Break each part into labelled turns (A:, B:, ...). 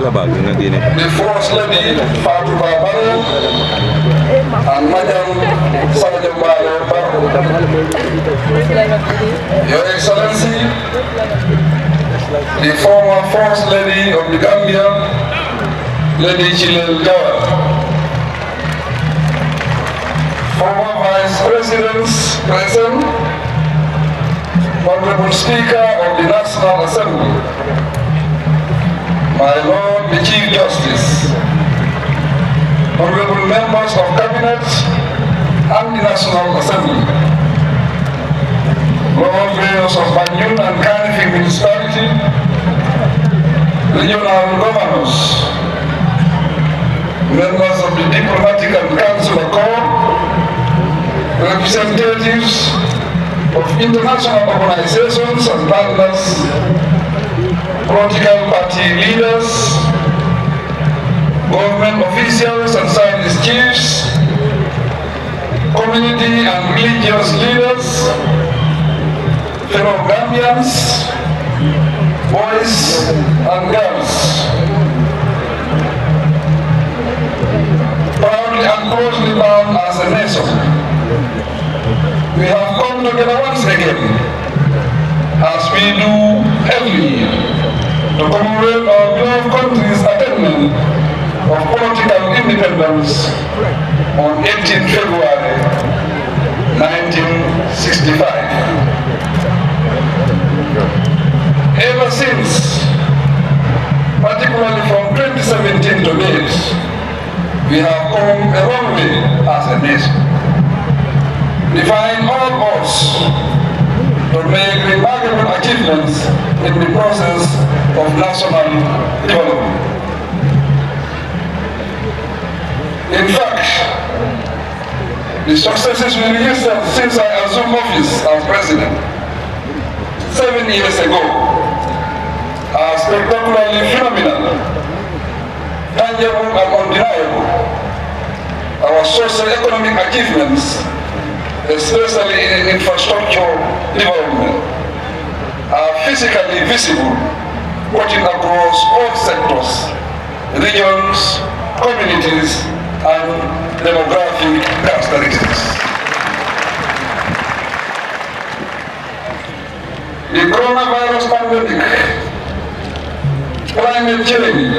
A: the First Lady Fatou Barrow and Madam Sadio Barrow. Your Excellency, the former First Lady of the Gambia, Lady Chilel Jawara, former Vice Presidents present, Honorable Speaker of the National Assembly, my Lord the Chief Justice, honorable members of Cabinet and the National Assembly, Lord Mayors of Banjul and Kanifing Municipality, regional governors, members of the Diplomatic and Consular Corps, representatives of international organizations and partners, political party leaders, government officials and science chiefs, community and religious leaders, fellow Gambians, boys and girls. Proudly and closely bound as a nation, we have come together once again, as we do every year, to commemorate our beloved country's attainment of political independence on 18 February 1965. Ever since, particularly from 2017 to date, we have come a long way as a nation, defying all odds to make remarkable achievements in the process of national development. In fact, the successes we registered since I assumed office as president 7 years ago are spectacularly phenomenal, tangible and undeniable. Our socio-economic achievements, especially in infrastructure development, are physically visible, cutting across all sectors, regions, communities, and demographic characteristics. The coronavirus pandemic, climate change,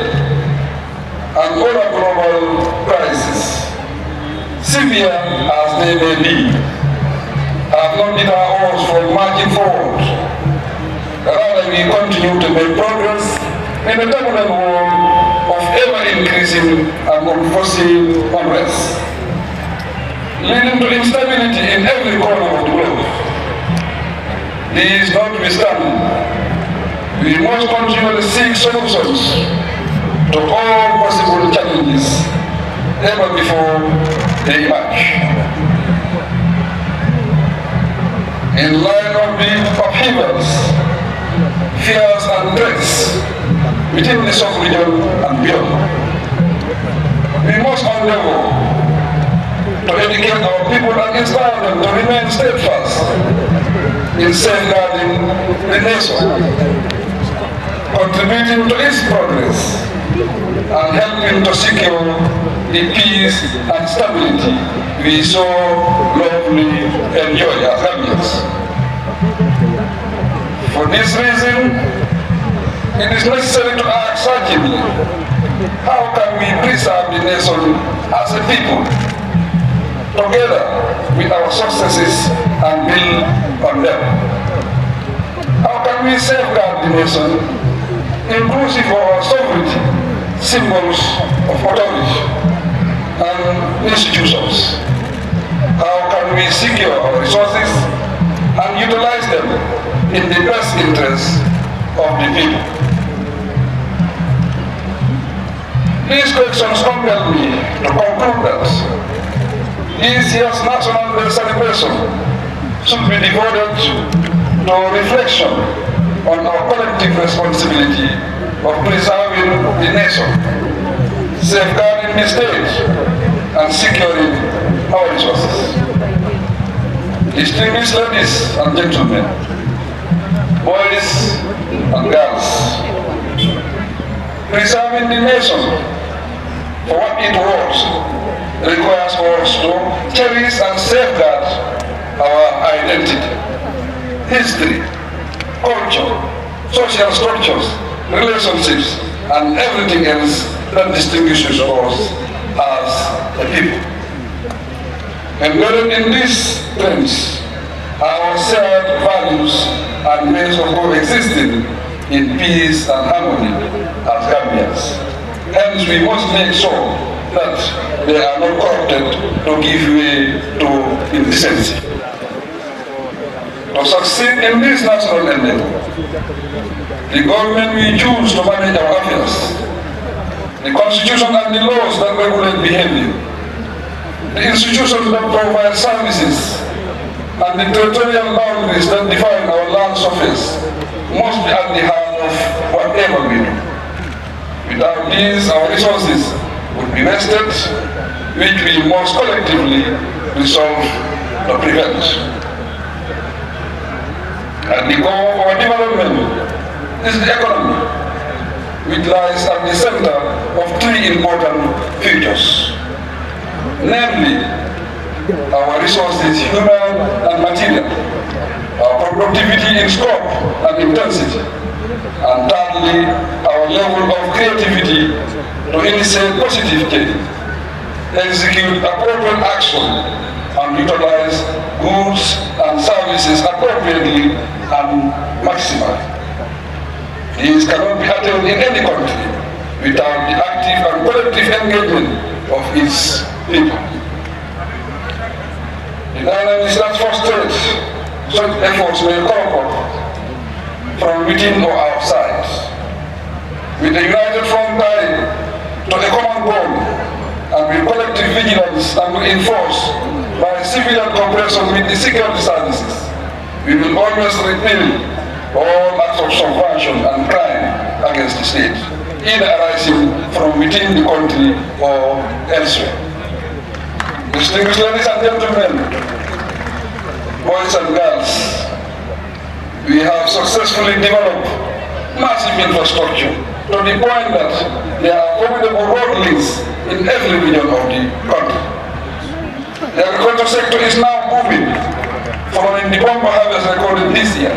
A: and other global crises, severe as they may be, have not deterred us from marching forward. Rather, we continue to make progress in a turbulent world of ever-increasing and unforeseen unrest, leading to instability in every corner of the globe. These notwithstanding, we must continually seek solutions to all possible challenges ever before they emerge. In light of the upheavals, fears and threats within the sub-region and beyond, we must endeavor to educate our people and inspire them to remain steadfast in safeguarding the nation, contributing to its progress, and helping to secure the peace and stability we so lovingly enjoy as Gambians. For this reason, it is necessary to ask urgently, how can we preserve the nation as a people, together with our successes and build on them? How can we safeguard the nation, inclusive of our sovereignty, symbols of authority and institutions? How can we secure our resources and utilize them in the best interest of the people? These questions compel me to conclude that this year's National Day celebration should be devoted to reflection on our collective responsibility of preserving the nation, safeguarding the state, and securing our resources. Distinguished ladies and gentlemen, boys and girls, Preserving the nation for what it was requires us to cherish and safeguard our identity, history, culture, social structures, relationships, and everything else that distinguishes us as a people. Embedded in these trends are our shared values and ways of coexisting in peace and harmony as Gambians. Hence, we must make sure that they are not corrupted to give way to indecency. To succeed in this national endeavor, the government we choose to manage our affairs, the constitution and the laws that regulate behavior, the institutions that provide services, and the territorial boundaries that define our land surface must be at the heart of whatever we do. Without these, our resources would be wasted, which we must collectively resolve to prevent. At the core of our development is the economy, which lies at the center of three important features, namely our resources, human and material, our productivity in scope and intensity, and thirdly, our level of creativity to initiate positive change, execute appropriate action, and utilize goods and services appropriately and maximally. These cannot be attained in any country without the active and collective engagement of its people. The dynamics that frustrate such efforts may come up from within or outside. With a united front tied to a common goal and with collective vigilance and enforced by civilian cooperation with the security services, we will always repel all acts of subversion and crime against the state, either arising from within the country or elsewhere. Distinguished ladies and gentlemen, boys and girls, we have successfully developed massive infrastructure to the point that there are formidable road links in every region of the country. The agriculture sector is now booming, following the bumper harvest recorded this year.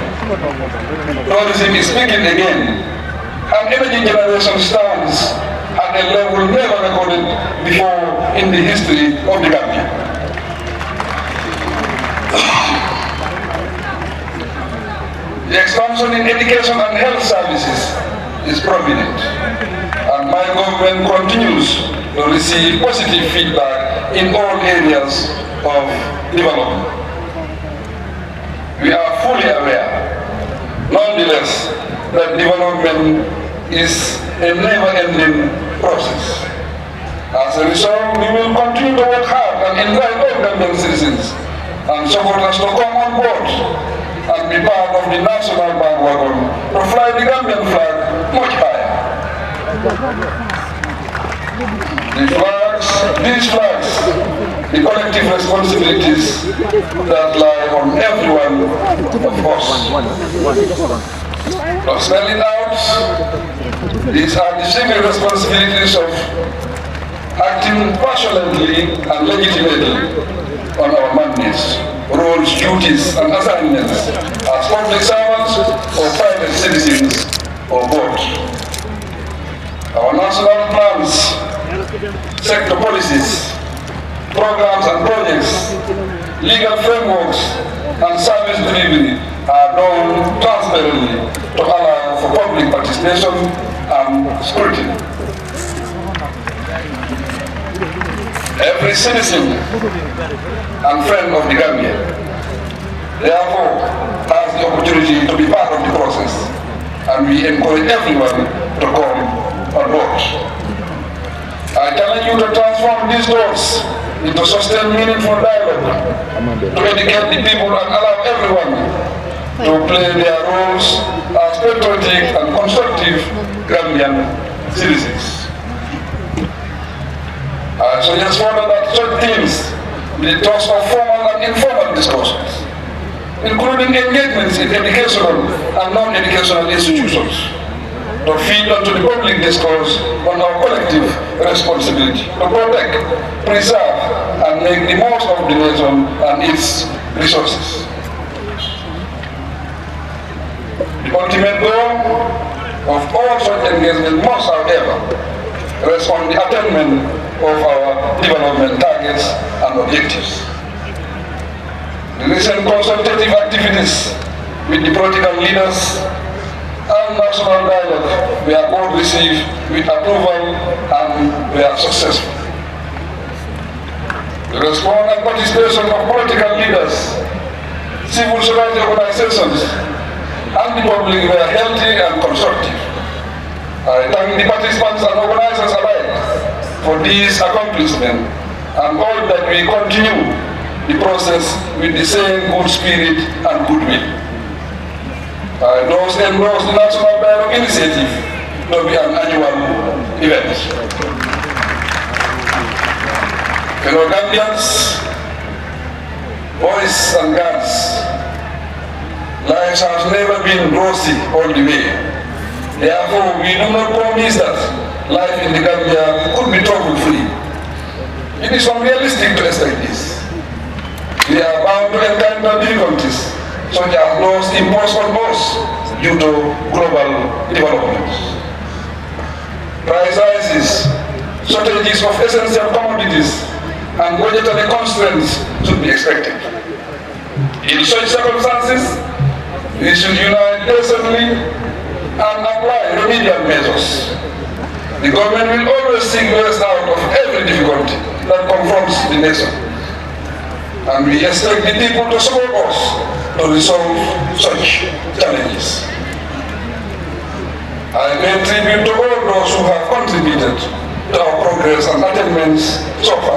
A: Tourism is speaking again, and energy generation stands at a level never recorded before in the history of the Gambia. The expansion in education and health services is prominent, and my government continues to receive positive feedback in all areas of development. We are fully aware, nonetheless, that development is a never-ending process. As a result, we will continue to work hard and invite all Gambian citizens and supporters to come on board and be part of the national bandwagon to fly the Gambian flag much higher. These flags, the collective responsibilities that lie on every one of us. To spell it out, these are the civil responsibilities of acting passionately and legitimately on our mandates, roles, duties, and assignments as public servants or private citizens or both. Our national plans, sector policies, programs and projects, legal frameworks, and service delivery are done transparently to allow for public participation and scrutiny. Every citizen and friend of the Gambia, therefore, has the opportunity to be part of the process, and we encourage everyone to come on board. I challenge you to transform these doors into sustained meaningful dialogue, to educate the people and allow everyone to play their roles as patriotic and constructive Gambian citizens. I suggest further that such themes be the thrust of formal and informal discussions, including engagements in educational and non-educational institutions, to feed onto the public discourse on our collective responsibility to protect, preserve, and make the most of the nation and its resources. The ultimate goal of all such engagement must, however, rest on the attainment of our development targets and objectives. The recent consultative activities with the political leaders and national dialogue were both received with approval and were successful. The response and participation of political leaders, civil society organizations, and the public were healthy and constructive. I thank the participants and organizers alike for these accomplishments and hope that we continue the process with the same good spirit and goodwill. I endorse the National Dialogue Initiative to be an annual event. Fellow Gambians, boys and girls, life has never been rosy all the way. Therefore, we do not promise that life in the Gambia could be trouble-free. It is unrealistic to expect this. We are bound to encounter difficulties, such as those imposed on us due to global developments. Price rises, shortages of essential commodities, and budgetary constraints should be expected. In such circumstances, we should unite decently and apply remedial measures. The government will always seek ways out of every difficulty that confronts the nation. And we expect the people to support us to resolve such challenges. I pay tribute to all those who have contributed to our progress and attainments so far.